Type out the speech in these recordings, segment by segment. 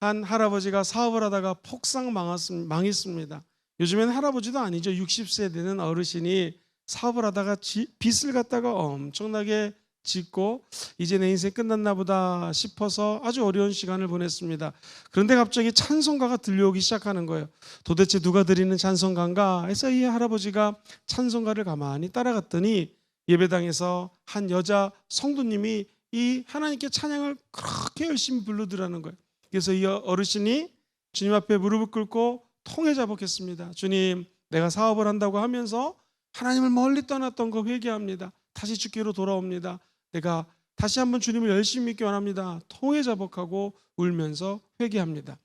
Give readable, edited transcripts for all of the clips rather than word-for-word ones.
한 할아버지가 사업을 하다가 폭삭 망했습니다. 요즘엔 할아버지도 아니죠. 60세 되는 어르신이 사업을 하다가 빚을 갖다가 엄청나게 짓고 이제 내 인생 끝났나 보다 싶어서 아주 어려운 시간을 보냈습니다. 그런데 갑자기 찬송가가 들려오기 시작하는 거예요. 도대체 누가 드리는 찬송가인가 해서 이 할아버지가 찬송가를 가만히 따라갔더니 예배당에서 한 여자 성도님이 이 하나님께 찬양을 그렇게 열심히 부르더라는 거예요. 그래서 이 어르신이 주님 앞에 무릎을 꿇고 통회자복했습니다. 주님, 내가 사업을 한다고 하면서 하나님을 멀리 떠났던 거 회개합니다. 다시 주께로 돌아옵니다. 내가 다시 한번 주님을 열심히 믿기 원합니다. 통회자복하고 울면서 회개합니다.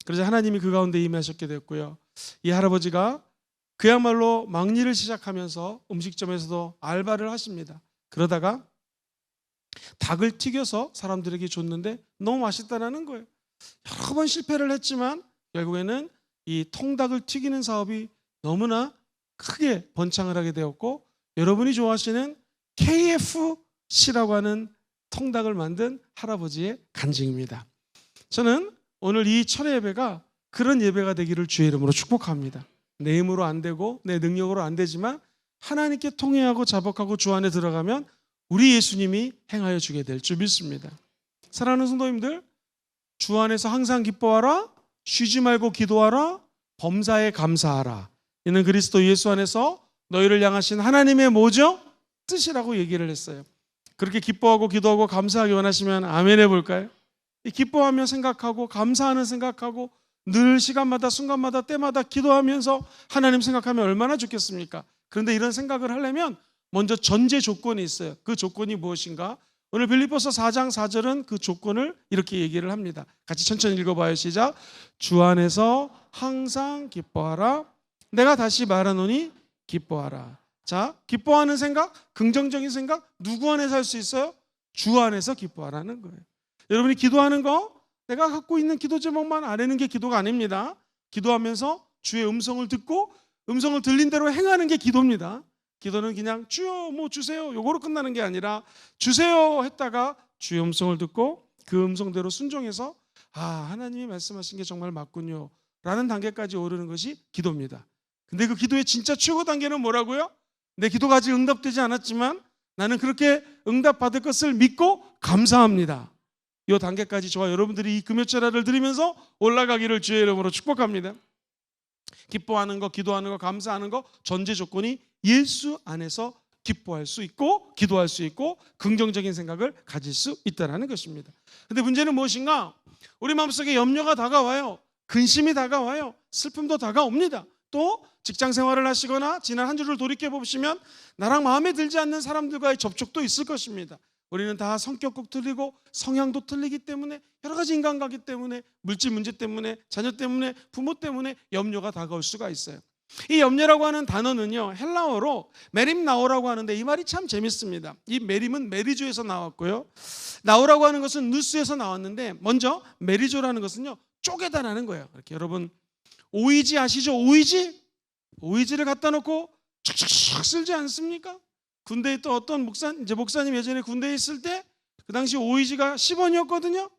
그래서 하나님이 그 가운데 임하셨게 됐고요. 이 할아버지가 그야말로 막일을 시작하면서 음식점에서도 알바를 하십니다. 그러다가 닭을 튀겨서 사람들에게 줬는데 너무 맛있다라는 거예요. 여러 번 실패를 했지만 결국에는 이 통닭을 튀기는 사업이 너무나 크게 번창을 하게 되었고, 여러분이 좋아하시는 KFC라고 하는 통닭을 만든 할아버지의 간증입니다. 저는 오늘 이 철회 예배가 그런 예배가 되기를 주의 이름으로 축복합니다. 내 힘으로 안 되고 내 능력으로 안 되지만 하나님께 통회하고 자복하고 주 안에 들어가면 우리 예수님이 행하여 주게 될 줄 믿습니다. 사랑하는 성도님들, 주 안에서 항상 기뻐하라, 쉬지 말고 기도하라, 범사에 감사하라. 이는 그리스도 예수 안에서 너희를 향하신 하나님의 뭐죠? 뜻이라고 얘기를 했어요. 그렇게 기뻐하고 기도하고 감사하기 원하시면 아멘 해볼까요? 기뻐하며 생각하고 감사하는 생각하고 늘 시간마다 순간마다 때마다 기도하면서 하나님 생각하면 얼마나 좋겠습니까? 그런데 이런 생각을 하려면 먼저 전제 조건이 있어요. 그 조건이 무엇인가? 오늘 빌립보서 4장 4절은 그 조건을 이렇게 얘기를 합니다. 같이 천천히 읽어봐요. 시작. 주 안에서 항상 기뻐하라. 내가 다시 말하노니 기뻐하라. 자, 기뻐하는 생각, 긍정적인 생각, 누구 안에서 할 수 있어요? 주 안에서 기뻐하라는 거예요. 여러분이 기도하는 거, 내가 갖고 있는 기도 제목만 아뢰는 게 기도가 아닙니다. 기도하면서 주의 음성을 듣고 음성을 들린 대로 행하는 게 기도입니다. 기도는 그냥 주여 뭐 주세요 요거로 끝나는 게 아니라 주세요 했다가 주의 음성을 듣고 그 음성대로 순종해서 하나님이 말씀하신 게 정말 맞군요 라는 단계까지 오르는 것이 기도입니다. 근데 그 기도의 진짜 최고 단계는 뭐라고요? 내 기도가 아직 응답되지 않았지만 나는 그렇게 응답받을 것을 믿고 감사합니다. 이 단계까지 저와 여러분들이 이 금요철야를 드리면서 올라가기를 주의 이름으로 축복합니다. 기뻐하는 거, 기도하는 거, 감사하는 거 전제 조건이 예수 안에서 기뻐할 수 있고 기도할 수 있고 긍정적인 생각을 가질 수 있다는 것입니다. 그런데 문제는 무엇인가? 우리 마음속에 염려가 다가와요. 근심이 다가와요. 슬픔도 다가옵니다. 또 직장 생활을 하시거나 지난 한 주를 돌이켜보시면 나랑 마음에 들지 않는 사람들과의 접촉도 있을 것입니다. 우리는 다 성격도 틀리고 성향도 틀리기 때문에 여러 가지 인간관계 때문에 물질 문제 때문에 자녀 때문에 부모 때문에 염려가 다가올 수가 있어요. 이 염려라고 하는 단어는요 헬라어로 메림나오라고 하는데 이 말이 참 재밌습니다. 이 메림은 메리조에서 나왔고요, 나오라고 하는 것은 누스에서 나왔는데 먼저 메리조라는 것은요 쪼개다라는 거예요. 이렇게 여러분 오이지 아시죠? 오이지를 갖다 놓고 촥촥촥 쓸지 않습니까? 군대에 있던 어떤 목사님 예전에 군대에 있을 때 그 당시 오이지가 10원이었거든요.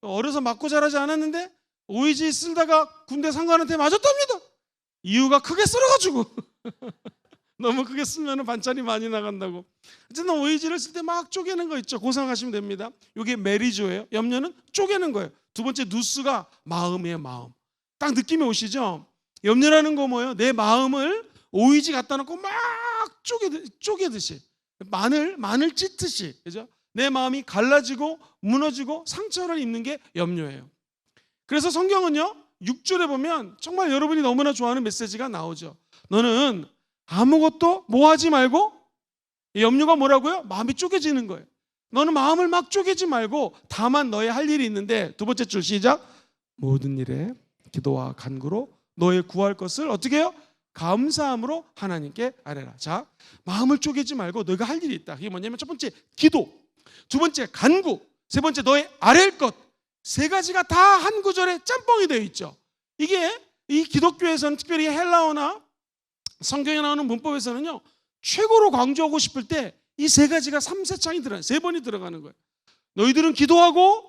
어려서 맞고 자라지 않았는데 오이지 쓸다가 군대 상관한테 맞았답니다. 이유가 크게 썰어가지고 너무 크게 쓰면 반찬이 많이 나간다고. 어쨌든 오이지를 쓸 때 막 쪼개는 거 있죠. 고상하시면 됩니다. 이게 메리조예요. 염려는 쪼개는 거예요. 두 번째 누스가 마음이에요. 마음. 딱 느낌이 오시죠? 염려라는 거 뭐예요? 내 마음을 오이지 갖다 놓고 막 쪼개듯이 마늘 찢듯이, 그죠? 내 마음이 갈라지고 무너지고 상처를 입는 게 염려예요. 그래서 성경은요 6절에 보면 정말 여러분이 너무나 좋아하는 메시지가 나오죠. 너는 아무것도 뭐 하지 말고, 염려가 뭐라고요? 마음이 쪼개지는 거예요. 너는 마음을 막 쪼개지 말고 다만 너의 할 일이 있는데, 두 번째 줄 시작. 모든 일에 기도와 간구로 너의 구할 것을 어떻게 해요? 감사함으로 하나님께 아뢰라. 자, 마음을 쪼개지 말고 너가 할 일이 있다. 그게 뭐냐면 첫 번째 기도, 두 번째 간구, 세 번째 너의 아랠 것. 세 가지가 다 한 구절에 짬뽕이 되어 있죠. 이게 이 기독교에서는 특별히 헬라어나 성경에 나오는 문법에서는요 최고로 강조하고 싶을 때 이 세 가지가 3세 창이 들어가요. 세 번이 들어가는 거예요. 너희들은 기도하고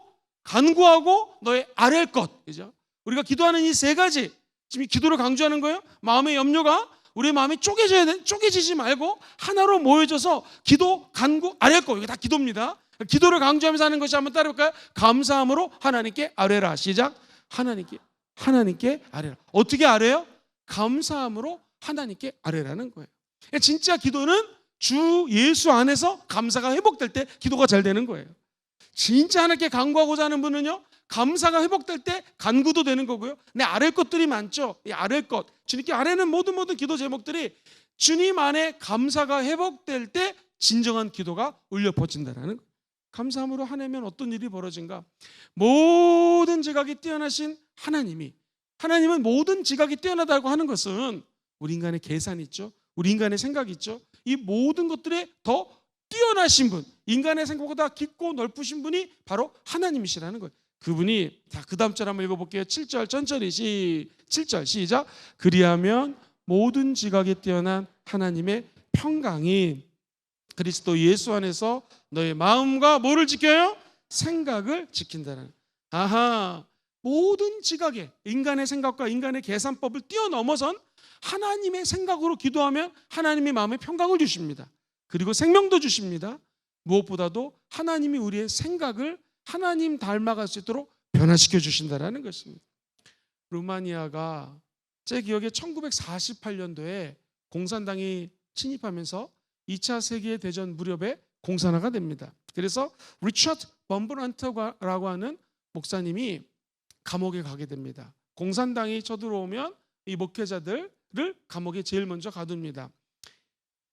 간구하고 너의 아랠 것. 그죠? 우리가 기도하는 이 세 가지, 지금 이 기도를 강조하는 거예요. 마음의 염려가 우리의 마음이 쪼개지지 말고 하나로 모여져서 기도, 간구, 아랠 것. 이게 다 기도입니다. 기도를 강조하면서 하는 것이 한번 따라볼까요? 감사함으로 하나님께 아뢰라. 시작. 하나님께 아뢰라. 어떻게 아뢰요? 감사함으로 하나님께 아뢰라는 거예요. 진짜 기도는 주 예수 안에서 감사가 회복될 때 기도가 잘 되는 거예요. 진짜 하나님께 간구하고자 하는 분은요, 감사가 회복될 때 간구도 되는 거고요. 내 아랠 것들이 많죠. 이 아랠 것, 주님께 아뢰는 모든 기도 제목들이 주님 안에 감사가 회복될 때 진정한 기도가 울려 퍼진다는 거예요. 감사함으로 하나면 어떤 일이 벌어진가? 모든 지각이 뛰어나신 하나님은 모든 지각이 뛰어나다고 하는 것은 우리 인간의 계산이 있죠. 우리 인간의 생각이 있죠. 이 모든 것들에 더 뛰어나신 분, 인간의 생각보다 깊고 넓으신 분이 바로 하나님이시라는 거예요. 그분이, 자, 그 다음 절 한번 읽어볼게요. 7절 천천히 7절 시작. 그리하면 모든 지각에 뛰어난 하나님의 평강이 그리스도 예수 안에서 너의 마음과 뭐를 지켜요? 생각을 지킨다는. 아하, 모든 지각에 인간의 생각과 인간의 계산법을 뛰어넘어선 하나님의 생각으로 기도하면 하나님의 마음에 평강을 주십니다. 그리고 생명도 주십니다. 무엇보다도 하나님이 우리의 생각을 하나님 닮아갈 수 있도록 변화시켜 주신다는 것입니다. 루마니아가 제 기억에 1948년도에 공산당이 침입하면서 2차 세계대전 무렵에 공산화가 됩니다. 그래서 리처드 범브란트라고 하는 목사님이 감옥에 가게 됩니다. 공산당이 쳐들어오면 이 목회자들을 감옥에 제일 먼저 가둡니다.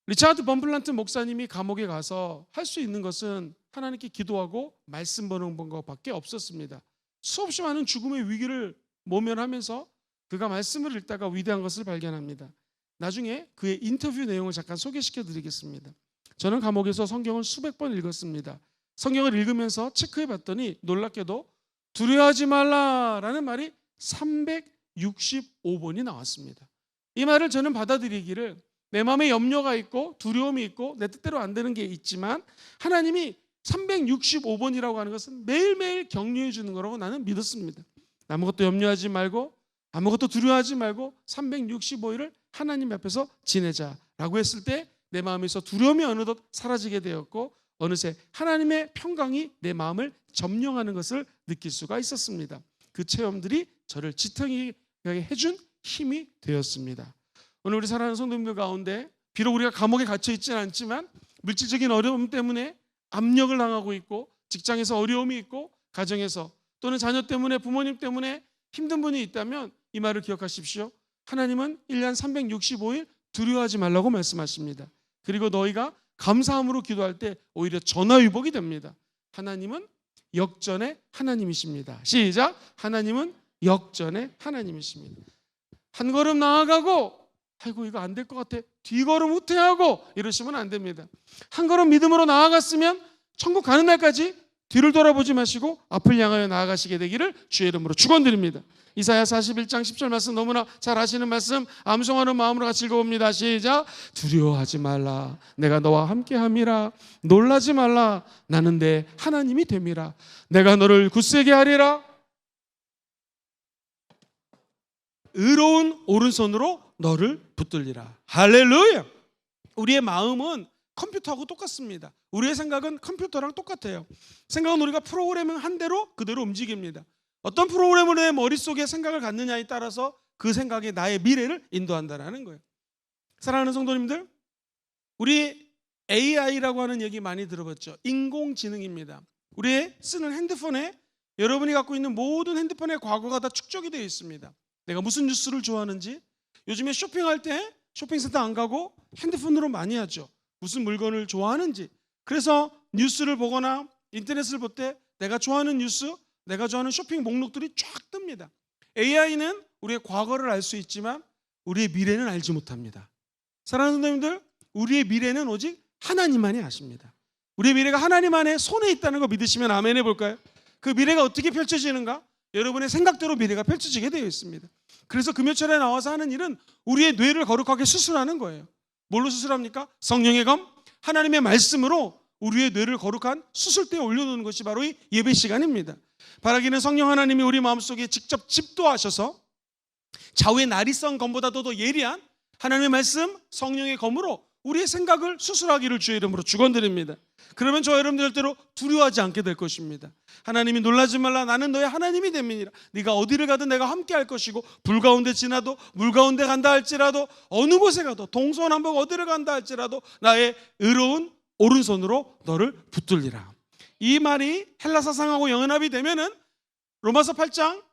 리처드 범블란트 목사님이 감옥에 가서 할 수 있는 것은 하나님께 기도하고 말씀 보는 것밖에 없었습니다. 수없이 많은 죽음의 위기를 모면하면서 그가 말씀을 읽다가 위대한 것을 발견합니다. 나중에 그의 인터뷰 내용을 잠깐 소개시켜 드리겠습니다. 저는 감옥에서 성경을 수백 번 읽었습니다. 성경을 읽으면서 체크해 봤더니 놀랍게도 두려워하지 말라라는 말이 365번이 나왔습니다. 이 말을 저는 받아들이기를, 내 마음에 염려가 있고 두려움이 있고 내 뜻대로 안 되는 게 있지만 하나님이 365번이라고 하는 것은 매일매일 격려해 주는 거라고 나는 믿었습니다. 아무것도 염려하지 말고 아무것도 두려워하지 말고 365일을 하나님 앞에서 지내자라고 했을 때 내 마음에서 두려움이 어느덧 사라지게 되었고 어느새 하나님의 평강이 내 마음을 점령하는 것을 느낄 수가 있었습니다. 그 체험들이 저를 지탱하게 해준 힘이 되었습니다. 오늘 우리 사랑하는 성도님들 가운데 비록 우리가 감옥에 갇혀 있지는 않지만 물질적인 어려움 때문에 압력을 당하고 있고 직장에서 어려움이 있고 가정에서 또는 자녀 때문에 부모님 때문에 힘든 분이 있다면 이 말을 기억하십시오. 하나님은 1년 365일 두려워하지 말라고 말씀하십니다. 그리고 너희가 감사함으로 기도할 때 오히려 전화위복이 됩니다. 하나님은 역전의 하나님이십니다. 시작. 하나님은 역전의 하나님이십니다. 한 걸음 나아가고 아이고 이거 안 될 것 같아 뒤걸음 후퇴하고 이러시면 안 됩니다. 한 걸음 믿음으로 나아갔으면 천국 가는 날까지 뒤를 돌아보지 마시고 앞을 향하여 나아가시게 되기를 주의 이름으로 축원드립니다. 이사야 41장 10절 말씀 너무나 잘 아시는 말씀, 암송하는 마음으로 같이 읽어봅니다. 시작. 두려워하지 말라 내가 너와 함께함이라. 놀라지 말라 나는 내 하나님이 됨이라. 내가 너를 굳세게 하리라. 의로운 오른손으로 너를 붙들리라. 할렐루야. 우리의 마음은 컴퓨터하고 똑같습니다. 우리의 생각은 컴퓨터랑 똑같아요. 생각은 우리가 프로그래밍 한 대로 그대로 움직입니다. 어떤 프로그램을 내 머릿속에 생각을 갖느냐에 따라서 그 생각이 나의 미래를 인도한다는 거예요. 사랑하는 성도님들, 우리 AI라고 하는 얘기 많이 들어봤죠. 인공지능입니다. 우리 쓰는 핸드폰에 여러분이 갖고 있는 모든 핸드폰의 과거가 다 축적이 되어 있습니다. 내가 무슨 뉴스를 좋아하는지, 요즘에 쇼핑할 때 쇼핑센터 안 가고 핸드폰으로 많이 하죠. 무슨 물건을 좋아하는지. 그래서 뉴스를 보거나 인터넷을 볼 때 내가 좋아하는 뉴스, 내가 좋아하는 쇼핑 목록들이 쫙 뜹니다. AI는 우리의 과거를 알 수 있지만 우리의 미래는 알지 못합니다. 사랑하는 성도님들, 우리의 미래는 오직 하나님만이 아십니다. 우리의 미래가 하나님 안에 손에 있다는 거 믿으시면 아멘 해볼까요? 그 미래가 어떻게 펼쳐지는가? 여러분의 생각대로 미래가 펼쳐지게 되어 있습니다. 그래서 금요철에 나와서 하는 일은 우리의 뇌를 거룩하게 수술하는 거예요. 뭘로 수술합니까? 성령의 검, 하나님의 말씀으로 우리의 뇌를 거룩한 수술대에 올려놓는 것이 바로 이 예배 시간입니다. 바라기는 성령 하나님이 우리 마음속에 직접 집도하셔서 좌우의 나리성 검보다도 더 예리한 하나님의 말씀, 성령의 검으로 우리의 생각을 수술하기를 주의 이름으로 축원드립니다. 그러면 저와 여러분들 절대로 두려워하지 않게 될 것입니다. 하나님이 놀라지 말라, 나는 너의 하나님이 됨이니라. 네가 어디를 가든 내가 함께 할 것이고, 불 가운데 지나도 물 가운데 간다 할지라도, 어느 곳에 가도 동서남북 어디를 간다 할지라도 나의 의로운 오른손으로 너를 붙들리라. 이 말이 헬라 사상하고 영연합이 되면은 로마서 8장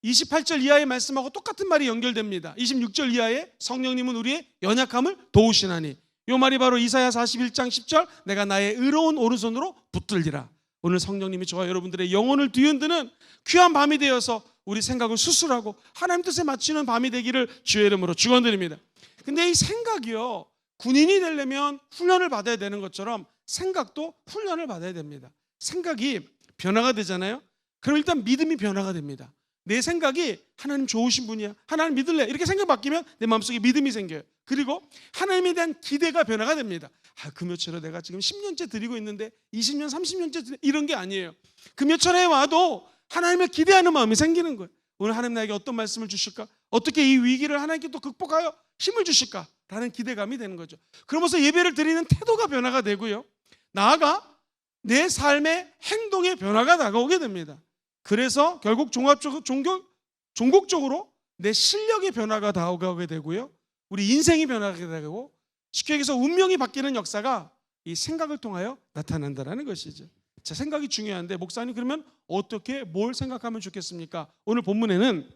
28절 이하의 말씀하고 똑같은 말이 연결됩니다. 26절 이하에 성령님은 우리의 연약함을 도우시나니, 이 말이 바로 이사야 41장 10절 내가 나의 의로운 오른손으로 붙들리라. 오늘 성령님이 저와 여러분들의 영혼을 뒤흔드는 귀한 밤이 되어서 우리 생각을 수술하고 하나님 뜻에 맞추는 밤이 되기를 주의 이름으로 축원드립니다. 근데 이 생각이요, 군인이 되려면 훈련을 받아야 되는 것처럼 생각도 훈련을 받아야 됩니다. 생각이 변화가 되잖아요. 그럼 일단 믿음이 변화가 됩니다. 내 생각이 하나님 좋으신 분이야, 하나님 믿을래, 이렇게 생각 바뀌면 내 마음속에 믿음이 생겨요. 그리고 하나님에 대한 기대가 변화가 됩니다. 금요철에 내가 지금 10년째 드리고 있는데 20년, 30년째 이런 게 아니에요. 금요철에 와도 하나님을 기대하는 마음이 생기는 거예요. 오늘 하나님 나에게 어떤 말씀을 주실까? 어떻게 이 위기를 하나님께 또 극복하여 힘을 주실까? 라는 기대감이 되는 거죠. 그러면서 예배를 드리는 태도가 변화가 되고요, 나아가 내 삶의 행동의 변화가 다가오게 됩니다. 그래서 결국 종국적으로 내 실력의 변화가 다가오게 되고요, 우리 인생이 변하게 되고, 쉽게 얘기해서 운명이 바뀌는 역사가 이 생각을 통하여 나타난다는 것이죠. 자, 생각이 중요한데 목사님, 그러면 어떻게 뭘 생각하면 좋겠습니까? 오늘 본문에는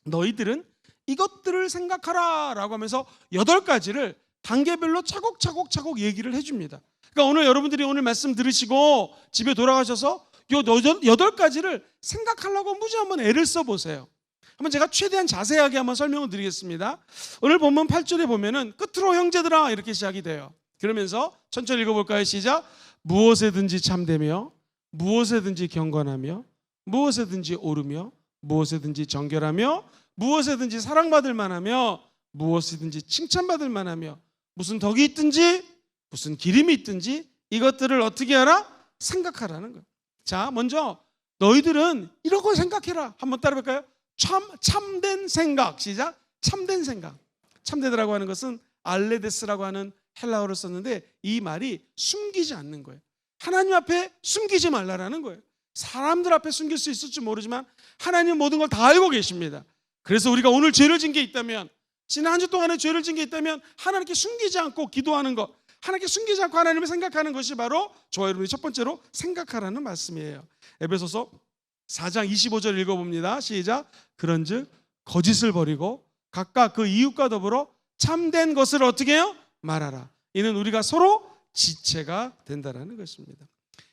너희들은 이것들을 생각하라 라고 하면서 8가지를 단계별로 차곡차곡 얘기를 해줍니다. 그러니까 오늘 여러분들이 오늘 말씀 들으시고 집에 돌아가셔서 요 8가지를 생각하려고 무지 한번 애를 써보세요. 한번 제가 최대한 자세하게 한번 설명을 드리겠습니다. 오늘 본문 8절에 보면은 끝으로 형제들아 이렇게 시작이 돼요. 그러면서 천천히 읽어볼까요? 시작. 무엇에든지 참되며 무엇에든지 경건하며 무엇에든지 오르며 무엇에든지 정결하며 무엇에든지 사랑받을 만하며 무엇이든지 칭찬받을 만하며 무슨 덕이 있든지 무슨 기림이 있든지 이것들을 어떻게 하라? 생각하라는 거예요. 자, 먼저 너희들은 이런 걸 생각해라. 한번 따라해볼까요? 참된 생각. 시작. 참된 생각. 참되다라고 하는 것은 알레데스라고 하는 헬라어를 썼는데 이 말이 숨기지 않는 거예요. 하나님 앞에 숨기지 말라라는 거예요. 사람들 앞에 숨길 수 있을지 모르지만 하나님은 모든 걸 다 알고 계십니다. 그래서 우리가 오늘 죄를 진 게 있다면, 지난 한 주 동안에 죄를 진 게 있다면 하나님께 숨기지 않고 기도하는 것, 하나님께 숨기지 않고 하나님을 생각하는 것이 바로 저와 여러분이 첫 번째로 생각하라는 말씀이에요. 에베소서 4장 25절 읽어봅니다. 시작. 그런즉 거짓을 버리고 각각 그 이웃과 더불어 참된 것을 어떻게 해요? 말하라. 이는 우리가 서로 지체가 된다는 것입니다.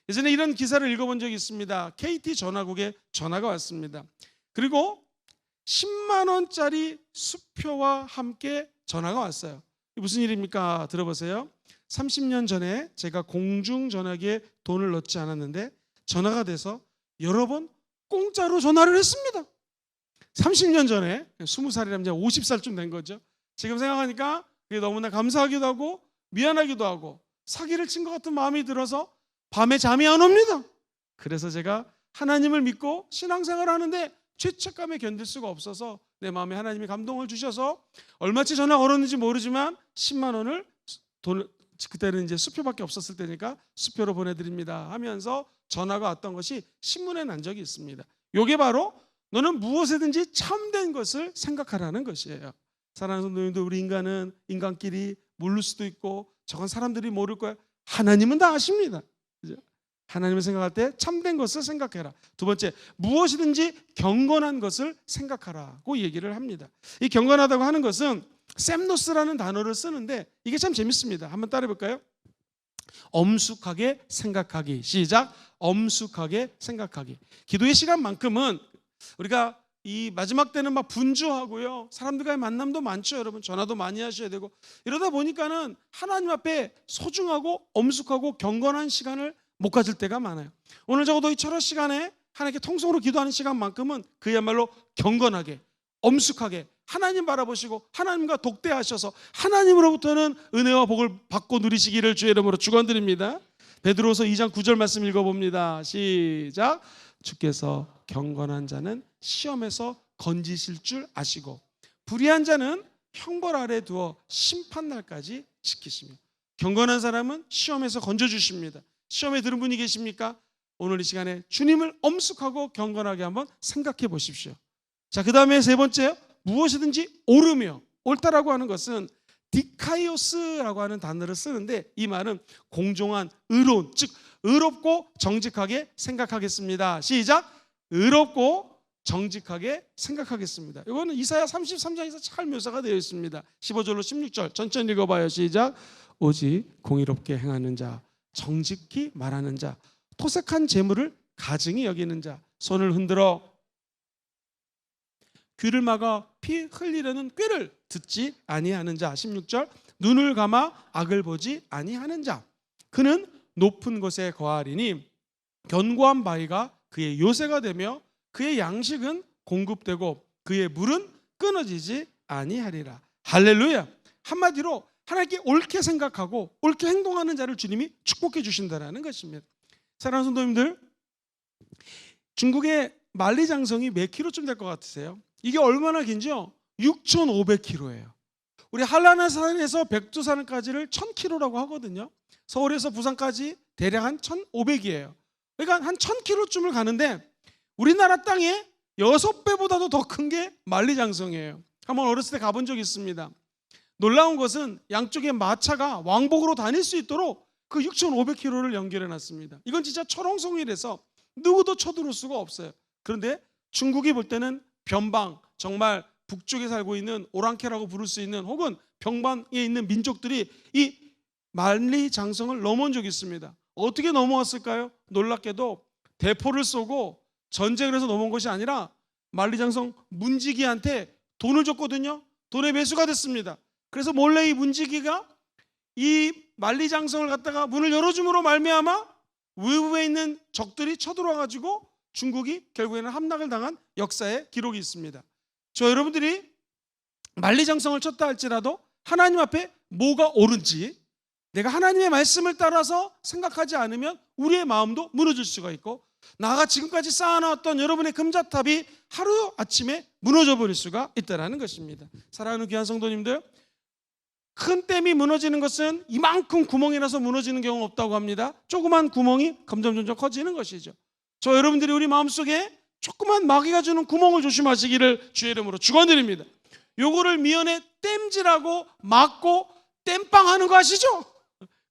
예전에 이런 기사를 읽어본 적이 있습니다. KT 전화국에 전화가 왔습니다. 그리고 10만 원짜리 수표와 함께 전화가 왔어요. 무슨 일입니까? 들어보세요. 30년 전에 제가 공중전화기에 돈을 넣지 않았는데 전화가 돼서 여러 번 공짜로 전화를 했습니다. 30년 전에 20살이라면 이제 50살쯤 된 거죠. 지금 생각하니까 그게 너무나 감사하기도 하고 미안하기도 하고 사기를 친 것 같은 마음이 들어서 밤에 잠이 안 옵니다. 그래서 제가 하나님을 믿고 신앙생활을 하는데 죄책감에 견딜 수가 없어서 내 마음에 하나님이 감동을 주셔서 얼마치 전화 걸었는지 모르지만 10만 원을 돈을, 그때는 이제 수표밖에 없었을 때니까 수표로 보내드립니다 하면서 전화가 왔던 것이 신문에 난 적이 있습니다. 이게 바로 너는 무엇이든지 참된 것을 생각하라는 것이에요. 사랑하는 성도님들, 우리 인간은 인간끼리 모를 수도 있고 저건 사람들이 모를 거야. 하나님은 다 아십니다. 그죠? 하나님을 생각할 때 참된 것을 생각해라. 두 번째, 무엇이든지 경건한 것을 생각하라고 얘기를 합니다. 이 경건하다고 하는 것은 셈노스라는 단어를 쓰는데 이게 참 재밌습니다. 한번 따라해볼까요? 엄숙하게 생각하기. 시작. 엄숙하게 생각하기. 기도의 시간만큼은 우리가 이 마지막 때는 막 분주하고요, 사람들과의 만남도 많죠. 여러분 전화도 많이 하셔야 되고 이러다 보니까는 하나님 앞에 소중하고 엄숙하고 경건한 시간을 못 가질 때가 많아요. 오늘 적어도 이 철학 시간에 하나님께 통성으로 기도하는 시간만큼은 그야말로 경건하게 엄숙하게 하나님 바라보시고 하나님과 독대하셔서 하나님으로부터는 은혜와 복을 받고 누리시기를 주의 이름으로 축원드립니다. 베드로서 2장 9절 말씀 읽어봅니다. 시작. 주께서 경건한 자는 시험에서 건지실 줄 아시고 불의한 자는 형벌 아래 두어 심판날까지 지키시며. 경건한 사람은 시험에서 건져주십니다. 시험에 들은 분이 계십니까? 오늘 이 시간에 주님을 엄숙하고 경건하게 한번 생각해 보십시오. 자, 그 다음에 세 번째, 무엇이든지 옳으며. 옳다라고 하는 것은 디카이오스라고 하는 단어를 쓰는데, 이 말은 공정한, 의로운, 즉 의롭고 정직하게 생각하겠습니다. 시작. 의롭고 정직하게 생각하겠습니다. 이거는 이사야 33장에서 잘 묘사가 되어 있습니다. 15절로 16절 천천히 읽어봐요. 시작. 오직 공의롭게 행하는 자, 정직히 말하는 자, 토색한 재물을 가증히 여기는 자, 손을 흔들어 귀를 막아 피 흘리려는 꾀를 듣지 아니하는 자. 16절 눈을 감아 악을 보지 아니하는 자, 그는 높은 곳에 거하리니 견고한 바위가 그의 요새가 되며 그의 양식은 공급되고 그의 물은 끊어지지 아니하리라. 할렐루야. 한마디로 하나님께 옳게 생각하고 옳게 행동하는 자를 주님이 축복해 주신다는 것입니다. 사랑하는 성도님들, 중국의 만리장성이 몇 킬로쯤 될 것 같으세요? 이게 얼마나 긴지요? 6,500km예요. 우리 한라산에서 백두산까지를 1,000km라고 하거든요. 서울에서 부산까지 대략 한 1,500이에요. 그러니까 한 1,000km쯤을 가는데 우리나라 땅에 6배보다도 더 큰 게 만리장성이에요. 한번 어렸을 때 가본 적이 있습니다. 놀라운 것은 양쪽에 마차가 왕복으로 다닐 수 있도록 그 6,500km를 연결해 놨습니다. 이건 진짜 철옹성이라서 누구도 쳐들어올 수가 없어요. 그런데 중국이 볼 때는 변방, 정말 북쪽에 살고 있는 오랑캐라고 부를 수 있는, 혹은 병방에 있는 민족들이 이 만리장성을 넘어온 적이 있습니다. 어떻게 넘어왔을까요? 놀랍게도 대포를 쏘고 전쟁을 해서 넘어온 것이 아니라 만리장성 문지기한테 돈을 줬거든요. 돈의 매수가 됐습니다. 그래서 몰래 이 문지기가 이 만리장성을 갖다가 문을 열어줌으로 말미암아 외부에 있는 적들이 쳐들어와 가지고 중국이 결국에는 함락을 당한 역사의 기록이 있습니다. 저 여러분들이 만리장성을 쳤다 할지라도 하나님 앞에 뭐가 옳은지 내가 하나님의 말씀을 따라서 생각하지 않으면 우리의 마음도 무너질 수가 있고, 나가 지금까지 쌓아놨던 여러분의 금자탑이 하루아침에 무너져 버릴 수가 있다는 것입니다. 사랑하는 귀한 성도님들, 큰 댐이 무너지는 것은 이만큼 구멍이 나서 무너지는 경우는 없다고 합니다. 조그만 구멍이 점점 커지는 것이죠. 저 여러분들이 우리 마음속에 조그만 마귀가 주는 구멍을 조심하시기를 주의 이름으로 축원드립니다. 요거를 미연에 땜질하고 막고 땜빵하는 거 아시죠?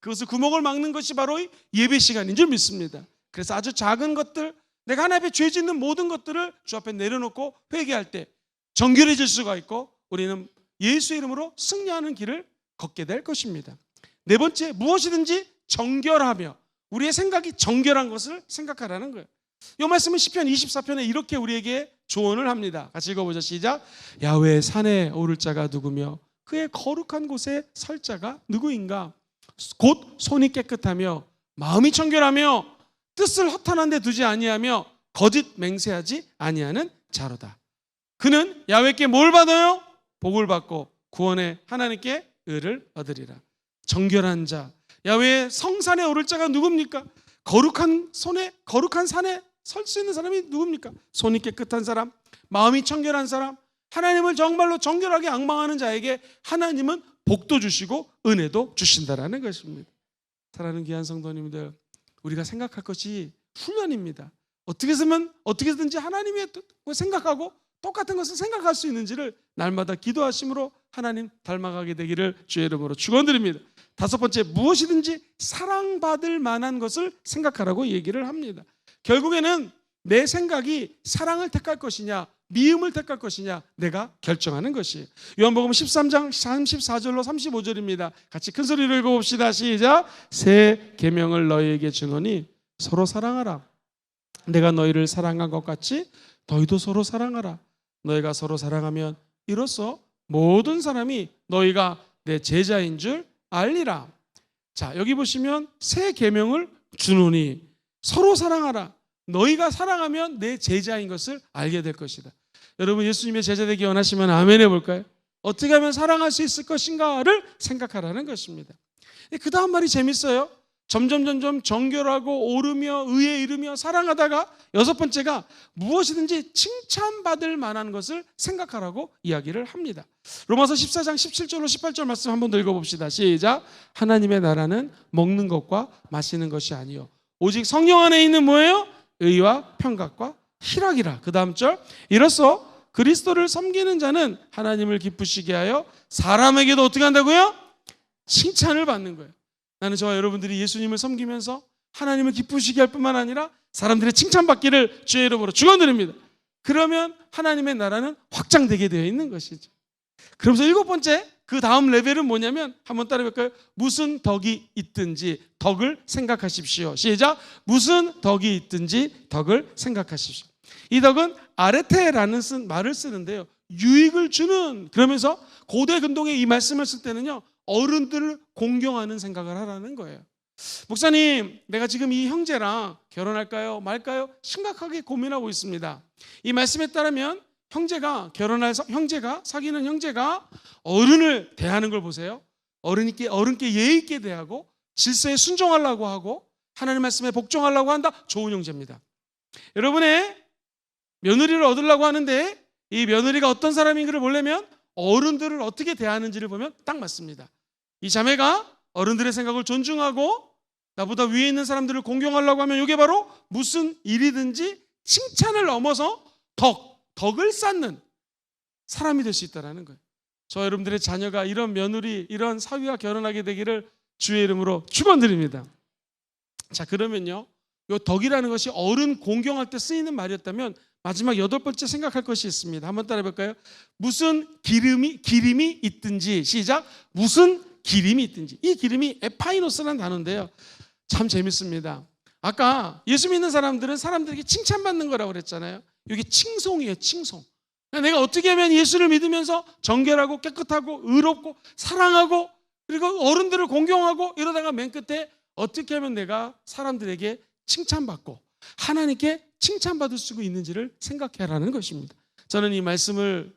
그것을 구멍을 막는 것이 바로 예배 시간인 줄 믿습니다. 그래서 아주 작은 것들, 내가 하나님 앞에 죄 짓는 모든 것들을 주 앞에 내려놓고 회개할 때 정결해질 수가 있고, 우리는 예수의 이름으로 승리하는 길을 걷게 될 것입니다. 네 번째, 무엇이든지 정결하며. 우리의 생각이 정결한 것을 생각하라는 거예요. 이 말씀은 시편 24편에 이렇게 우리에게 조언을 합니다. 같이 읽어보죠. 시작. 야훼 산에 오를 자가 누구며 그의 거룩한 곳에 설 자가 누구인가? 곧 손이 깨끗하며 마음이 청결하며 뜻을 허탄한 데 두지 아니하며 거짓 맹세하지 아니하는 자로다. 그는 야훼께 뭘 받아요? 복을 받고 구원의 하나님께 의를 얻으리라. 정결한 자, 야훼의 성산에 오를 자가 누굽니까? 거룩한 산에 설 수 있는 사람이 누굽니까? 손이 깨끗한 사람, 마음이 청결한 사람, 하나님을 정말로 정결하게 앙망하는 자에게 하나님은 복도 주시고 은혜도 주신다라는 것입니다. 사랑하는 귀한 성도님들, 우리가 생각할 것이 훈련입니다. 어떻게든지 하나님의 생각하고 똑같은 것을 생각할 수 있는지를 날마다 기도하심으로 하나님 닮아가게 되기를 주의 이름으로 축원드립니다. 다섯 번째, 무엇이든지 사랑받을 만한 것을 생각하라고 얘기를 합니다. 결국에는 내 생각이 사랑을 택할 것이냐 미움을 택할 것이냐 내가 결정하는 것이에요. 요한복음 13장 34절로 35절입니다. 같이 큰 소리로 읽어봅시다. 시작. 새 계명을 너희에게 주노니 서로 사랑하라. 내가 너희를 사랑한 것 같이 너희도 서로 사랑하라. 너희가 서로 사랑하면 이로써 모든 사람이 너희가 내 제자인 줄 알리라. 자, 여기 보시면 새 계명을 주노니 서로 사랑하라. 너희가 사랑하면 내 제자인 것을 알게 될 것이다. 여러분, 예수님의 제자 되기 원하시면 아멘 해볼까요? 어떻게 하면 사랑할 수 있을 것인가를 생각하라는 것입니다. 그 다음 말이 재밌어요. 점점 정결하고 오르며 의에 이르며 사랑하다가 여섯 번째가 무엇이든지 칭찬받을 만한 것을 생각하라고 이야기를 합니다. 로마서 14장 17절로 18절 말씀 한번 더 읽어봅시다. 시작. 하나님의 나라는 먹는 것과 마시는 것이 아니요 오직 성령 안에 있는 뭐예요? 의와 평강과 희락이라. 그 다음 절. 이로써 그리스도를 섬기는 자는 하나님을 기쁘시게 하여 사람에게도 어떻게 한다고요? 칭찬을 받는 거예요. 나는 저와 여러분들이 예수님을 섬기면서 하나님을 기쁘시게 할 뿐만 아니라 사람들의 칭찬받기를 주의 이름으로 축원드립니다. 그러면 하나님의 나라는 확장되게 되어 있는 것이죠. 그러면서 일곱 번째, 그 다음 레벨은 뭐냐면 한번 따라해볼까요? 무슨 덕이 있든지 덕을 생각하십시오. 시작. 무슨 덕이 있든지 덕을 생각하십시오. 이 덕은 아레테라는 말을 쓰는데요, 유익을 주는, 그러면서 고대 근동에 이 말씀을 쓸 때는요, 어른들을 공경하는 생각을 하라는 거예요. 목사님, 내가 지금 이 형제랑 결혼할까요 말까요? 심각하게 고민하고 있습니다. 이 말씀에 따르면 형제가 사귀는 형제가 어른을 대하는 걸 보세요. 어른께 예의 있게 대하고 질서에 순종하려고 하고 하나님 말씀에 복종하려고 한다. 좋은 형제입니다. 여러분의 며느리를 얻으려고 하는데 이 며느리가 어떤 사람인지를 보려면 어른들을 어떻게 대하는지를 보면 딱 맞습니다. 이 자매가 어른들의 생각을 존중하고 나보다 위에 있는 사람들을 공경하려고 하면 이게 바로 무슨 일이든지 칭찬을 넘어서 덕을 쌓는 사람이 될 수 있다는 거예요. 저 여러분들의 자녀가 이런 며느리, 이런 사위와 결혼하게 되기를 주의 이름으로 축원드립니다. 자, 그러면요, 이 덕이라는 것이 어른 공경할 때 쓰이는 말이었다면 마지막 여덟 번째 생각할 것이 있습니다. 한번 따라해 볼까요? 무슨 기림이 있든지. 시작. 무슨 기림이 있든지. 이 기림이 에파이노스라는 단어인데요, 참 재밌습니다. 아까 예수 믿는 사람들은 사람들에게 칭찬받는 거라고 그랬잖아요. 이게 칭송이에요. 칭송. 내가 어떻게 하면 예수를 믿으면서 정결하고 깨끗하고 의롭고 사랑하고 그리고 어른들을 공경하고 이러다가 맨 끝에 어떻게 하면 내가 사람들에게 칭찬받고 하나님께 칭찬받을 수 있는지를 생각해라는 것입니다. 저는 이 말씀을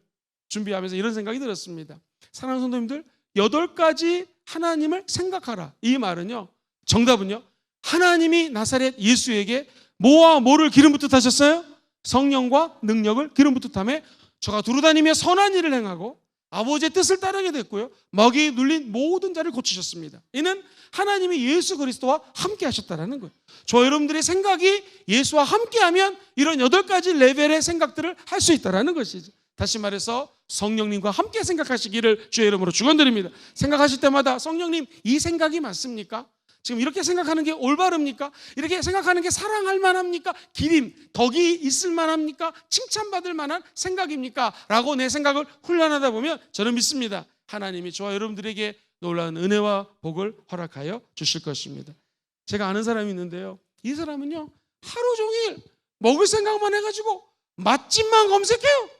준비하면서 이런 생각이 들었습니다. 사랑하는 성도님들, 8가지 하나님을 생각하라. 이 말은요, 정답은요, 하나님이 나사렛 예수에게 뭐와 뭐를 기름 붓듯하셨어요? 성령과 능력을 기름 붓듯하며 저가 두루다니며 선한 일을 행하고 아버지의 뜻을 따르게 됐고요, 먹이 눌린 모든 자를 고치셨습니다. 이는 하나님이 예수 그리스도와 함께 하셨다는 거예요. 저 여러분들의 생각이 예수와 함께하면 이런 8가지 레벨의 생각들을 할 수 있다는 것이죠. 다시 말해서 성령님과 함께 생각하시기를 주의 이름으로 축원드립니다. 생각하실 때마다 성령님, 이 생각이 맞습니까? 지금 이렇게 생각하는 게 올바릅니까? 이렇게 생각하는 게 사랑할 만합니까? 기림, 덕이 있을 만합니까? 칭찬받을 만한 생각입니까? 라고 내 생각을 훈련하다 보면 저는 믿습니다. 하나님이 저와 여러분들에게 놀라운 은혜와 복을 허락하여 주실 것입니다. 제가 아는 사람이 있는데요, 이 사람은요, 하루 종일 먹을 생각만 해가지고 맛집만 검색해요.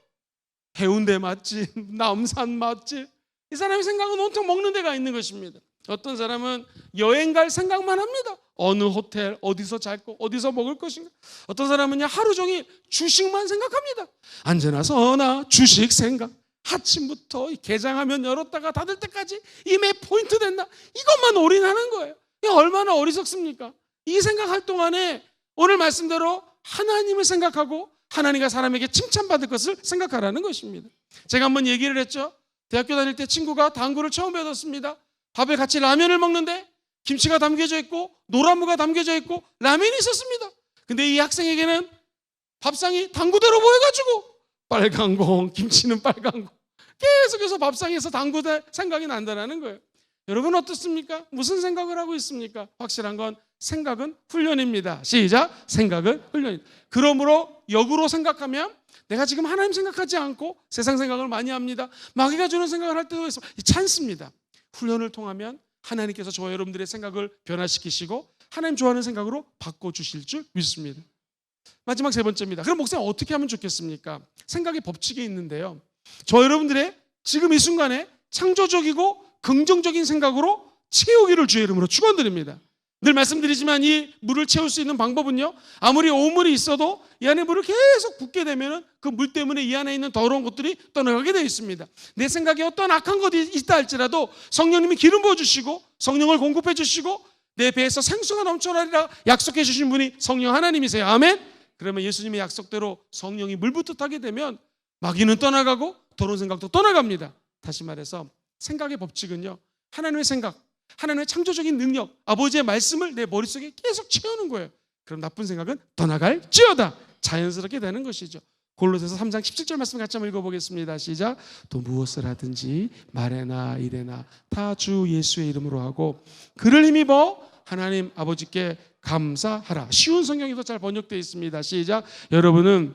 해운대 맛집, 남산 맛집. 이 사람의 생각은 온통 먹는 데가 있는 것입니다. 어떤 사람은 여행 갈 생각만 합니다. 어느 호텔, 어디서 잘 거, 어디서 먹을 것인가. 어떤 사람은요, 하루 종일 주식만 생각합니다. 언제나 서나 주식 생각. 아침부터 개장하면 열었다가 닫을 때까지 이매 포인트 된다. 이것만 올인하는 거예요. 이게 얼마나 어리석습니까? 이 생각할 동안에 오늘 말씀대로 하나님을 생각하고 하나님과 사람에게 칭찬받을 것을 생각하라는 것입니다. 제가 한번 얘기를 했죠. 대학교 다닐 때 친구가 당구를 처음 배웠습니다. 밥에 같이 라면을 먹는데 김치가 담겨져 있고 노란무가 담겨져 있고 라면이 있었습니다. 근데 이 학생에게는 밥상이 당구대로 보여가지고 빨간 공, 김치는 빨간 공, 계속해서 밥상에서 당구대 생각이 난다는 거예요. 여러분 어떻습니까? 무슨 생각을 하고 있습니까? 확실한 건 생각은 훈련입니다. 시작. 생각은 훈련입니다. 그러므로 역으로 생각하면 내가 지금 하나님 생각하지 않고 세상 생각을 많이 합니다. 마귀가 주는 생각을 할 때도 있어. 찬스입니다. 훈련을 통하면 하나님께서 저와 여러분들의 생각을 변화시키시고 하나님 좋아하는 생각으로 바꿔주실 줄 믿습니다. 마지막 세 번째입니다. 그럼 목사님 어떻게 하면 좋겠습니까? 생각의 법칙이 있는데요, 저 여러분들의 지금 이 순간에 창조적이고 긍정적인 생각으로 채우기를 주의 이름으로 축원드립니다. 늘 말씀드리지만 이 물을 채울 수 있는 방법은요, 아무리 오물이 있어도 이 안에 물을 계속 붓게 되면 그 물 때문에 이 안에 있는 더러운 것들이 떠나가게 되어 있습니다. 내 생각에 어떤 악한 것이 있다 할지라도 성령님이 기름 부어주시고 성령을 공급해 주시고 내 배에서 생수가 넘쳐나리라 약속해 주신 분이 성령 하나님이세요. 아멘. 그러면 예수님의 약속대로 성령이 물부터 타게 되면 마귀는 떠나가고 더러운 생각도 떠나갑니다. 다시 말해서 생각의 법칙은요, 하나님의 생각, 하나님의 창조적인 능력, 아버지의 말씀을 내 머릿속에 계속 채우는 거예요. 그럼 나쁜 생각은 떠나갈지어다. 자연스럽게 되는 것이죠. 골로새서 3장 17절 말씀 같이 한번 읽어보겠습니다. 시작. 또 무엇을 하든지 말에나 일에나 다 주 예수의 이름으로 하고 그를 힘입어 하나님 아버지께 감사하라. 쉬운 성경이 더 잘 번역되어 있습니다. 시작. 여러분은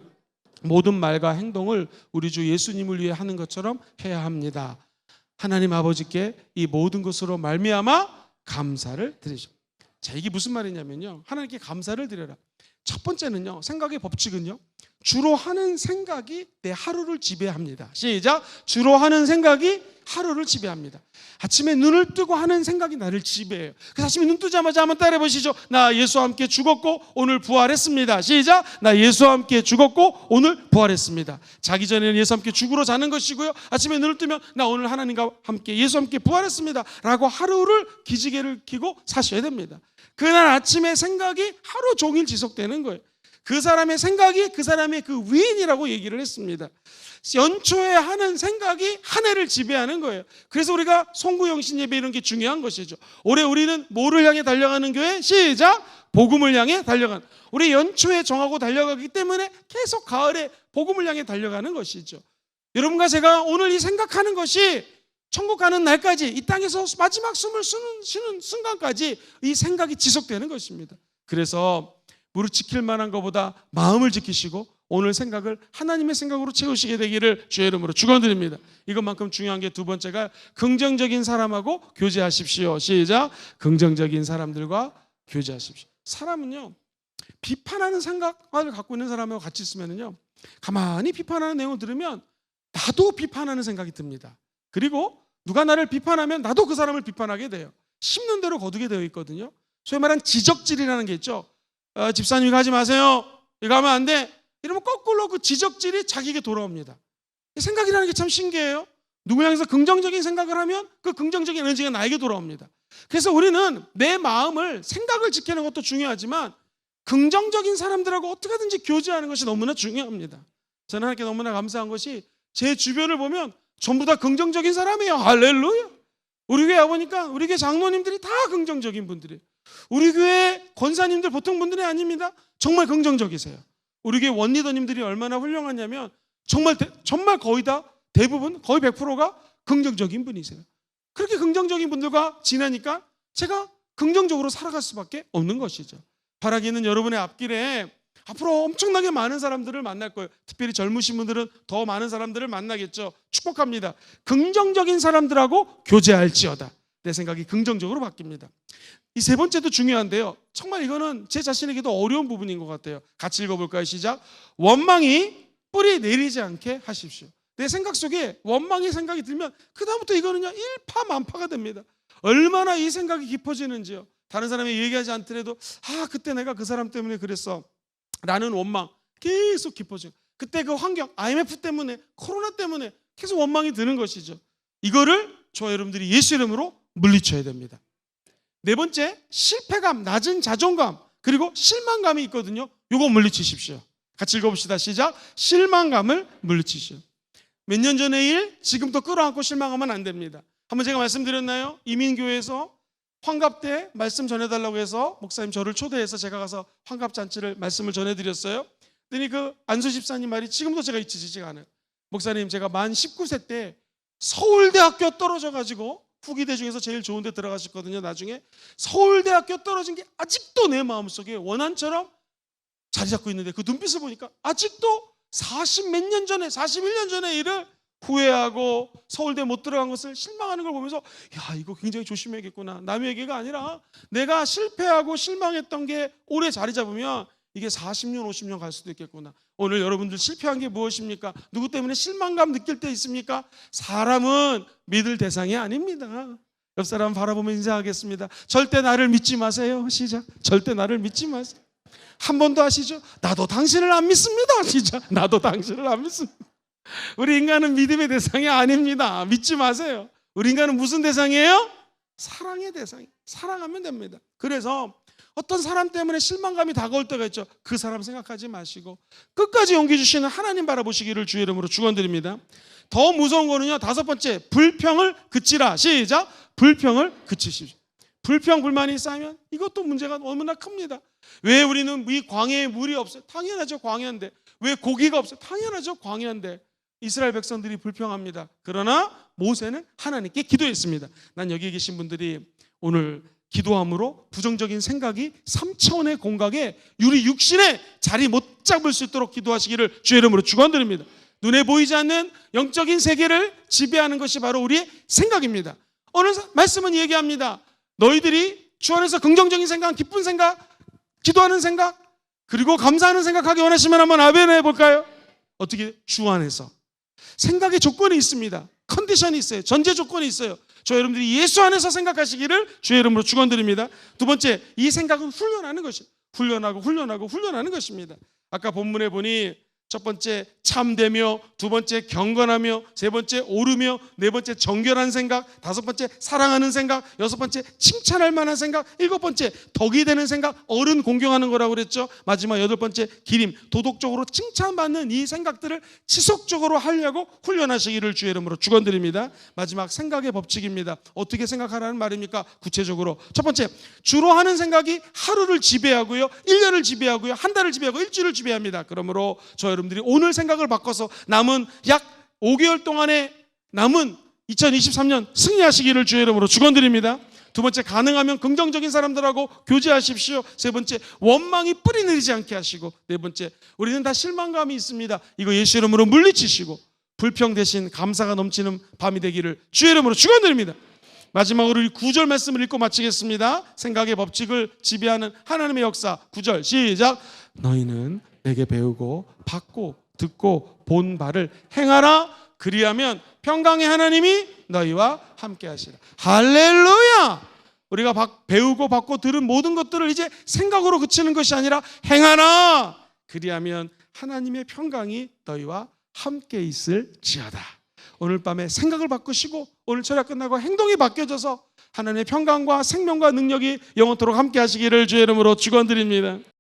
모든 말과 행동을 우리 주 예수님을 위해 하는 것처럼 해야 합니다. 하나님 아버지께 이 모든 것으로 말미암아 감사를 드리죠. 자, 이게 무슨 말이냐면요, 하나님께 감사를 드려라. 첫 번째는요, 생각의 법칙은요, 주로 하는 생각이 내 하루를 지배합니다. 시작. 주로 하는 생각이 하루를 지배합니다. 아침에 눈을 뜨고 하는 생각이 나를 지배해요. 그래서 아침에 눈 뜨자마자 한번 따라해 보시죠. 나 예수와 함께 죽었고 오늘 부활했습니다. 시작. 나 예수와 함께 죽었고 오늘 부활했습니다. 자기 전에는 예수와 함께 죽으러 자는 것이고요, 아침에 눈을 뜨면 나 오늘 하나님과 함께 예수와 함께 부활했습니다 라고 하루를 기지개를 켜고 사셔야 됩니다. 그날 아침에 생각이 하루 종일 지속되는 거예요. 그 사람의 생각이 그 사람의 그 위인이라고 얘기를 했습니다. 연초에 하는 생각이 한 해를 지배하는 거예요. 그래서 우리가 송구영신 예배 이런 게 중요한 것이죠. 올해 우리는 뭐를 향해 달려가는 교회? 시작! 복음을 향해 달려가는. 우리 연초에 정하고 달려가기 때문에 계속 가을에 복음을 향해 달려가는 것이죠. 여러분과 제가 오늘 이 생각하는 것이 천국 가는 날까지, 이 땅에서 마지막 숨을 쉬는 순간까지 이 생각이 지속되는 것입니다. 그래서 무릇 지킬 만한 것보다 마음을 지키시고 오늘 생각을 하나님의 생각으로 채우시게 되기를 주의 이름으로 축원드립니다. 이것만큼 중요한 게 두 번째가 긍정적인 사람하고 교제하십시오. 시작. 긍정적인 사람들과 교제하십시오. 사람은요, 비판하는 생각을 갖고 있는 사람하고 같이 있으면요, 가만히 비판하는 내용을 들으면 나도 비판하는 생각이 듭니다. 그리고 누가 나를 비판하면 나도 그 사람을 비판하게 돼요. 심는 대로 거두게 되어 있거든요. 소위 말하는 지적질이라는 게 있죠. 집사님 이거 하지 마세요, 이거 하면 안 돼, 이러면 거꾸로 그 지적질이 자기에게 돌아옵니다. 생각이라는 게 참 신기해요. 누구 향해서 긍정적인 생각을 하면 그 긍정적인 에너지가 나에게 돌아옵니다. 그래서 우리는 내 마음을, 생각을 지키는 것도 중요하지만 긍정적인 사람들하고 어떻게든지 교제하는 것이 너무나 중요합니다. 저는 하나님께 너무나 감사한 것이 제 주변을 보면 전부 다 긍정적인 사람이에요. 할렐루야. 우리 교회 와보니까 우리 교회 장로님들이 다 긍정적인 분들이에요. 우리 교회 권사님들 보통 분들이 아닙니다. 정말 긍정적이세요. 우리 교회 원리더님들이 얼마나 훌륭하냐면 정말 거의 다, 대부분 거의 100%가 긍정적인 분이세요. 그렇게 긍정적인 분들과 지내니까 제가 긍정적으로 살아갈 수밖에 없는 것이죠. 바라기는 여러분의 앞길에 앞으로 엄청나게 많은 사람들을 만날 거예요. 특별히 젊으신 분들은 더 많은 사람들을 만나겠죠. 축복합니다. 긍정적인 사람들하고 교제할지어다. 내 생각이 긍정적으로 바뀝니다. 이 세 번째도 중요한데요, 정말 이거는 제 자신에게도 어려운 부분인 것 같아요. 같이 읽어볼까요? 시작. 원망이 뿌리 내리지 않게 하십시오. 내 생각 속에 원망의 생각이 들면 그 다음부터 이거는요 일파만파가 됩니다. 얼마나 이 생각이 깊어지는지요. 다른 사람이 얘기하지 않더라도 그때 내가 그 사람 때문에 그랬어 라는 원망 계속 깊어져요. 그때 그 환경, IMF 때문에, 코로나 때문에 계속 원망이 드는 것이죠. 이거를 저와 여러분들이 예수 이름으로 물리쳐야 됩니다. 네 번째, 실패감, 낮은 자존감, 그리고 실망감이 있거든요. 이거 물리치십시오. 같이 읽어봅시다. 시작. 실망감을 물리치십시오. 몇 년 전의 일 지금도 끌어안고 실망하면 안 됩니다. 한번 제가 말씀드렸나요? 이민교회에서 환갑 때 말씀 전해달라고 해서 목사님 저를 초대해서 제가 가서 환갑잔치를 말씀을 전해드렸어요. 그랬더니 그 안수 집사님 말이 지금도 제가 잊히지가 않아요. 목사님, 제가 만 19세 때 서울대학교 떨어져가지고 후기대 중에서 제일 좋은 데 들어가셨거든요. 나중에 서울대학교 떨어진 게 아직도 내 마음속에 원한처럼 자리 잡고 있는데 그 눈빛을 보니까 아직도 40 몇 년 전에, 41년 전의 일을 후회하고 서울대 못 들어간 것을 실망하는 걸 보면서 이거 굉장히 조심해야겠구나. 남의 얘기가 아니라 내가 실패하고 실망했던 게 오래 자리 잡으면 이게 40년 50년 갈 수도 있겠구나. 오늘 여러분들 실패한 게 무엇입니까? 누구 때문에 실망감 느낄 때 있습니까? 사람은 믿을 대상이 아닙니다. 옆 사람 바라보며 인사하겠습니다. 절대 나를 믿지 마세요. 시작. 절대 나를 믿지 마세요. 한 번 더 하시죠. 나도 당신을 안 믿습니다. 시작. 나도 당신을 안 믿습니다. 우리 인간은 믿음의 대상이 아닙니다. 믿지 마세요. 우리 인간은 무슨 대상이에요? 사랑의 대상이. 사랑하면 됩니다. 그래서 어떤 사람 때문에 실망감이 다가올 때가 있죠. 그 사람 생각하지 마시고 끝까지 용기 주시는 하나님 바라보시기를 주의 이름으로 축원드립니다. 더 무서운 거는요, 5번째, 불평을 그치라. 시작. 불평을 그치십시오. 불평 불만이 쌓이면 이것도 문제가 너무나 큽니다. 왜 우리는 이 광야에 물이 없어요? 당연하죠, 광야인데. 왜 고기가 없어요? 당연하죠, 광야인데. 이스라엘 백성들이 불평합니다. 그러나 모세는 하나님께 기도했습니다. 난 여기 계신 분들이 오늘 기도함으로 부정적인 생각이 3차원의 공각에 우리 육신에 자리 못 잡을 수 있도록 기도하시기를 주의 이름으로 축원드립니다. 눈에 보이지 않는 영적인 세계를 지배하는 것이 바로 우리의 생각입니다. 오늘 말씀은 얘기합니다. 너희들이 주 안에서 긍정적인 생각, 기쁜 생각, 기도하는 생각, 그리고 감사하는 생각하기 원하시면 한번 아멘 해볼까요? 어떻게? 주 안에서. 생각의 조건이 있습니다. 컨디션이 있어요. 전제 조건이 있어요. 저 여러분들이 예수 안에서 생각하시기를 주의 이름으로 축원드립니다. 두 번째, 이 생각은 훈련하는 것이에요. 훈련하는 것입니다. 아까 본문에 보니 첫 번째 참되며, 두 번째 경건하며, 세 번째 오르며, 네 번째 정결한 생각, 다섯 번째 사랑하는 생각, 여섯 번째 칭찬할 만한 생각, 일곱 번째 덕이 되는 생각, 어른 공경하는 거라고 그랬죠. 마지막 여덟 번째 기림, 도덕적으로 칭찬받는 이 생각들을 지속적으로 하려고 훈련하시기를 주의 이름으로 축원드립니다. 마지막 생각의 법칙입니다. 어떻게 생각하라는 말입니까? 구체적으로 첫 번째, 주로 하는 생각이 하루를 지배하고요, 1년을 지배하고요, 한 달을 지배하고 일주일을 지배합니다. 그러므로 저 여러분들이 오늘 생각을 바꿔서 남은 약 5개월 동안에 남은 2023년 승리하시기를 주의 이름으로 축원드립니다. 두 번째, 가능하면 긍정적인 사람들하고 교제하십시오. 세 번째, 원망이 뿌리 내리지 않게 하시고, 네 번째, 우리는 다 실망감이 있습니다. 이거 예수 이름으로 물리치시고 불평 대신 감사가 넘치는 밤이 되기를 주의 이름으로 축원드립니다. 마지막으로 우리 9절 말씀을 읽고 마치겠습니다. 생각의 법칙을 지배하는 하나님의 역사. 9절 시작. 너희는 내게 배우고 받고 듣고 본 바를 행하라. 그리하면 평강의 하나님이 너희와 함께 하시라. 할렐루야. 우리가 배우고 받고 들은 모든 것들을 이제 생각으로 그치는 것이 아니라 행하라. 그리하면 하나님의 평강이 너희와 함께 있을지어다. 오늘 밤에 생각을 바꾸시고 오늘 철학 끝나고 행동이 바뀌어져서 하나님의 평강과 생명과 능력이 영원토록 함께 하시기를 주의 이름으로 축원드립니다.